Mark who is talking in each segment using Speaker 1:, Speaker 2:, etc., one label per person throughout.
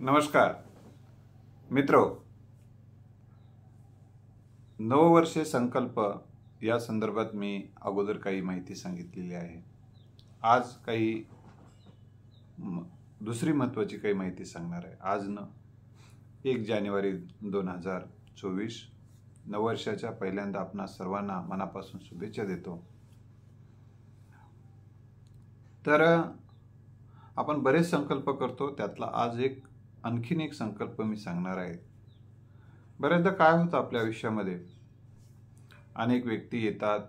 Speaker 1: नमस्कार मित्रो, नववर्षे संकल्प या संदर्भात मी अगोदर काही माहिती सांगितलेली आहे। आज काही दुसरी महत्त्वाची काही माहिती सांगणार आहे। आज 1 जानेवारी 2024 नववर्षाच्या पहिल्यांदा आपणा सर्वांना मनापासून शुभेच्छा देतो। तर आपण बरेच संकल्प करतो, त्यातला आज आणखीन एक संकल्प मी सांगणार आहे। बरेचदा काय होतं आपल्या आयुष्यामध्ये, अनेक व्यक्ती येतात,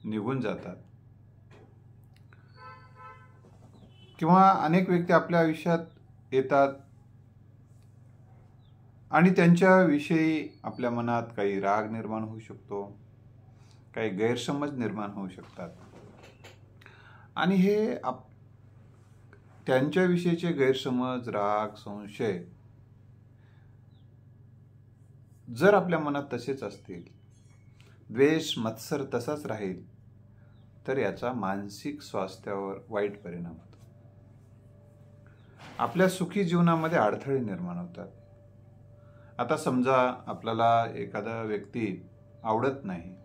Speaker 1: निघून जातात, किंवा अनेक व्यक्ती आपल्या आयुष्यात येतात आणि त्यांच्याविषयी आपल्या मनात काही राग निर्माण होऊ शकतो, काही गैरसमज निर्माण होऊ शकतात। आणि हे त्यांच्याविषयीचे गैरसमज, राग, संशय जर आपल्या मनात तसेच असतील, द्वेष, मत्सर तसाच राहील, तर याचा मानसिक स्वास्थ्यावर वाईट परिणाम होतो। आपल्या सुखी जीवनामध्ये अडथळे निर्माण होतात। आता समजा आपल्याला एखादा व्यक्ती आवडत नाही,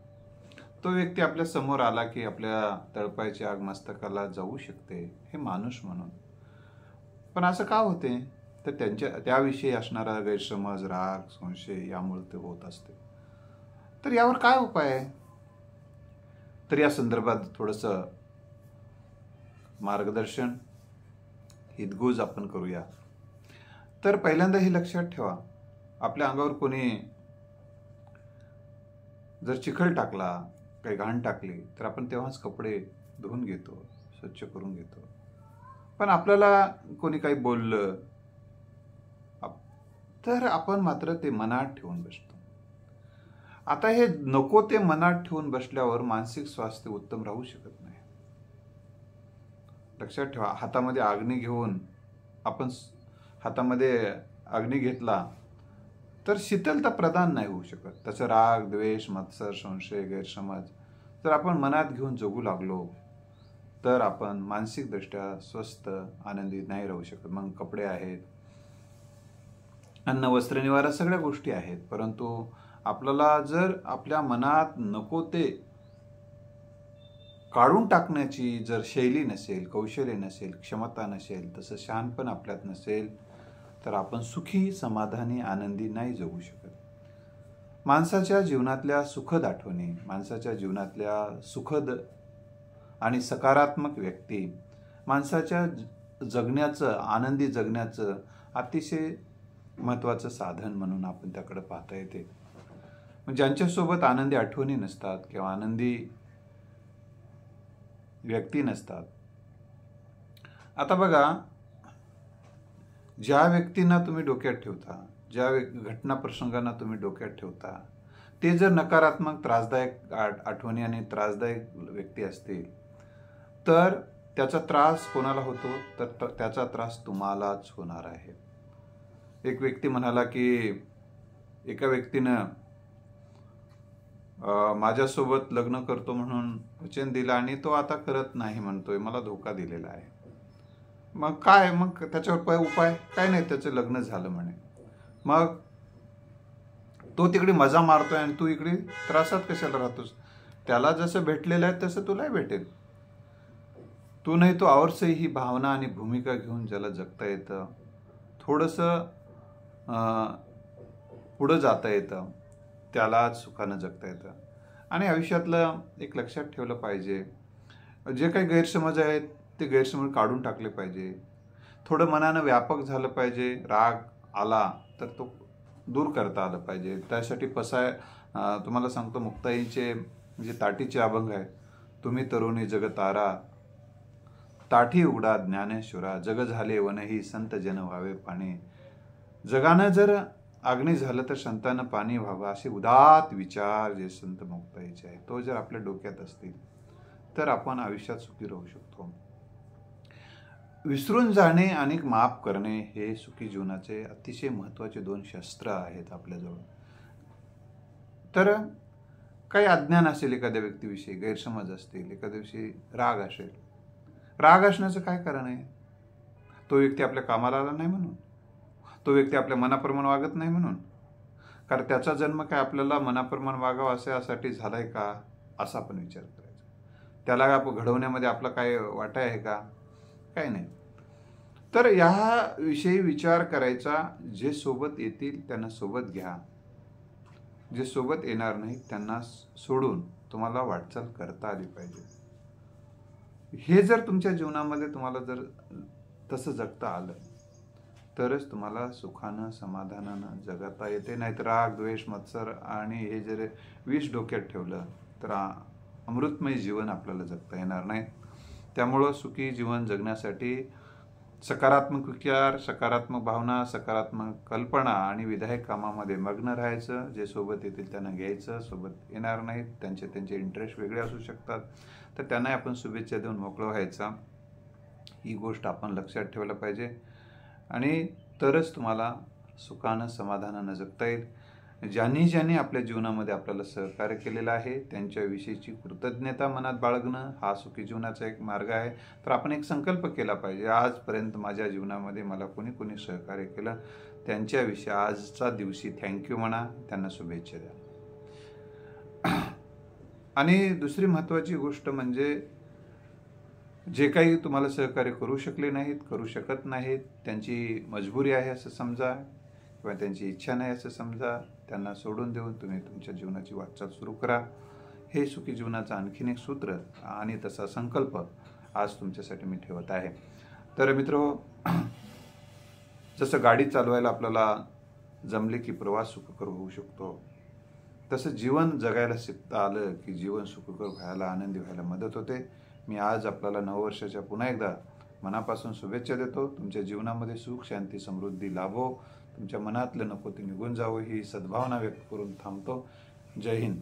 Speaker 1: तो व्यक्ती आपल्या समोर आला की आपल्या तळपायाची आग मस्तकाला जाऊ शकते, हे माणूस म्हणून। पण असं का होते, तर त्याविषयी असणारा गैरसमज, राग, संशय यामुळे ते होत असते। तर यावर काय उपाय आहे? तर या संदर्भात थोडंसं मार्गदर्शन, हितगुज आपण करूया। तर पहिल्यांदा हे लक्षात ठेवा, आपल्या अंगावर कोणी जर चिखल टाकला, काही घाण टाकली, तर आपण तेव्हाच कपडे धुवून घेतो, स्वच्छ करून घेतो। पण आपल्याला कोणी काही बोललं तर आपण मात्र ते मनात ठेवून बसतो। आता हे नको ते मनात ठेवून बसल्यावर मानसिक स्वास्थ्य उत्तम राहू शकत नाही। लक्षात ठेवा, हातामध्ये अग्नी घेतला तर शीतलता प्रदान नाही होऊ शकत। त्याचा राग, द्वेष, मत्सर, संशय, गैरसमज जर आपण मनात घेऊन जगू लागलो तर आपण मानसिक दृष्ट्या स्वस्थ, आनंदी नाही राहू शकत। मग कपडे आहेत, अन्न, वस्त्र, निवारा सगळ्या गोष्टी आहेत, परंतु आपल्याला जर आपल्या मनात नको ते काढून टाकण्याची जर शैली नसेल, कौशल्य नसेल, क्षमता नसेल, तसं शहाणपण आपल्यात नसेल, तर आपण सुखी, समाधानी, आनंदी नाही जगू शकत। माणसाच्या जीवनातल्या सुखद आठवणी, माणसाच्या जीवनातल्या सुखद आणि सकारात्मक व्यक्ती माणसाच्या जगण्याचं, आनंदी जगण्याचं अतिशय महत्त्वाचं साधन म्हणून आपण त्याकडे पाहता येते। ज्यांच्यासोबत आनंदी आठवणी नसतात किंवा आनंदी व्यक्ती नसतात, आता बघा, ज्या व्यक्तींना तुम्ही डोक्यात ठेवता, ज्या घटना प्रसंगांना तुम्ही डोक्यात ठेवता, ते जर नकारात्मक, त्रासदायक आठवणी आणि त्रासदायक व्यक्ती असतील, तर त्याचा त्रास कोणाला होतो, तर त्याचा त्रास तुम्हालाच होणार आहे। एक व्यक्ती म्हणाला की एका व्यक्तीनं माझ्यासोबत लग्न करतो म्हणून वचन दिलं आणि तो आता करत नाही म्हणतोय, मला धोका दिलेला आहे। मग काय, मग त्याच्यावर उपाय काय नाही, त्याचं लग्न झालं म्हणे। मग तो तिकडे मजा मारतोय आणि तू इकडे त्रासात कशाला राहतोस? त्याला जसं भेटलेलं आहे तसं तुलाही भेटेल। तू नाही तो आवरसही ही भावना आणि भूमिका घेऊन ज्याला जगता येतं, थोडंसं पुढं जाता येतं, त्यालाच सुखानं जगता येतं। आणि आयुष्यातलं एक लक्षात ठेवलं पाहिजे, जे काही गैरसमज आहेत ते गैरसमज काढून टाकले पाहिजे। थोडं मनानं व्यापक झालं पाहिजे, राग आला तर तो दूर करता आलं पाहिजे। त्यासाठी तुम्हाला सांगतो, मुक्ताईचे जे ताटीचे अभंग आहे, तुम्ही तरुणी जग तारा, ताठी उघडा ज्ञानेश्वरा, जग झाले वनही संत जन व्हावे पाणी। जगानं जर अग्नी झालं तर संतांना पाणी व्हावं, असे उदात्त विचार जे संत मुक्ताईचे आहेत, तो जर आपल्या डोक्यात असतील तर आपण आयुष्यात सुखी राहू शकतो। विसरून जाणे आणि माफ करणे हे सुखी जीवनाचे अतिशय महत्त्वाचे 2 शस्त्र आहेत आपल्याजवळ। तर काही अज्ञान असेल एखाद्या व्यक्तीविषयी, गैरसमज असतील, एखाद्याविषयी राग असेल, राग असण्याचं काय कारण आहे? तो व्यक्ती आपल्या कामाला आला नाही म्हणून, तो व्यक्ती आपल्या मनाप्रमाणे वागत नाही म्हणून, कारण त्याचा जन्म काय आपल्याला मनाप्रमाणे वागावा यासाठी झालाय का, असा आपण विचार करायचा. त्याला घडवण्यामध्ये आपला काय वाटा आहे का, काही नाही. तर याविषयी विचार करायचा. जे सोबत येतील त्यांना सोबत घ्या, जे सोबत येणार नाहीत त्यांना सोडून तुम्हाला वाटचाल करता आली पाहिजे. हे जर तुमच्या जीवनामध्ये तुम्हाला जर तसं जगता आलं तरच तुम्हाला सुखानं समाधानानं जगता येते. नाहीतर राग, द्वेष, मत्सर आणि हे जर विष डोक्यात ठेवलं तर अमृतमय जीवन आपल्याला जगता येणार नाही. त्यामुळं सुखी जीवन जगण्यासाठी सकारात्मक विचार, सकारात्मक भावना, सकारात्मक कल्पना आणि विधायक कामामध्ये मग्न राहायचं. जे सोबत येतील त्यांना घ्यायचं, सोबत येणार नाहीत त्यांचे इंटरेस्ट वेगळे असू शकतात तर त्यांनाही आपण शुभेच्छा देऊन मोकळं व्हायचा. ही गोष्ट आपण लक्षात ठेवलं पाहिजे आणि तरच तुम्हाला सुखानं समाधानानं जगता येईल. ज्यांनी आपल्या जीवनामध्ये आपल्याला सहकार्य केलेलं आहे त्यांच्याविषयीची कृतज्ञता मनात बाळगणं हा सुखी जीवनाचा एक मार्ग आहे. तर आपण एक संकल्प केला पाहिजे, आजपर्यंत माझ्या जीवनामध्ये मला कोणी सहकार्य केलं त्यांच्याविषयी आजचा दिवशी थँक्यू म्हणा, त्यांना शुभेच्छा द्या. आणि दुसरी महत्त्वाची गोष्ट म्हणजे जे काही तुम्हाला सहकार्य करू शकले नाहीत, करू शकत नाहीत, त्यांची मजबुरी आहे असं समजा किंवा त्यांची इच्छा नाही असं समजा, त्यांना सोडून देऊन तुम्ही तुमच्या जीवनाची वाटचाल सुरू करा. हे सुखी जीवनाचं आणखीन एक सूत्र आणि तसा संकल्प आज तुमच्यासाठी मी ठेवत आहे. तर मित्रो, जसं गाडी चालवायला आपल्याला जमले की प्रवास सुखकर होऊ शकतो, तसं जीवन जगायला शिकता आलं की जीवन सुखकर व्हायला, आनंदी व्हायला मदत होते. मी आज आपल्याला नववर्षाच्या पुन्हा एकदा मनापासून शुभेच्छा देतो. तुमच्या जीवनामध्ये सुख, शांती, समृद्धी लाभो. तुमच्या मनातलं नको ते निघून जावं ही सद्भावना व्यक्त करून थांबतो. जय हिंद.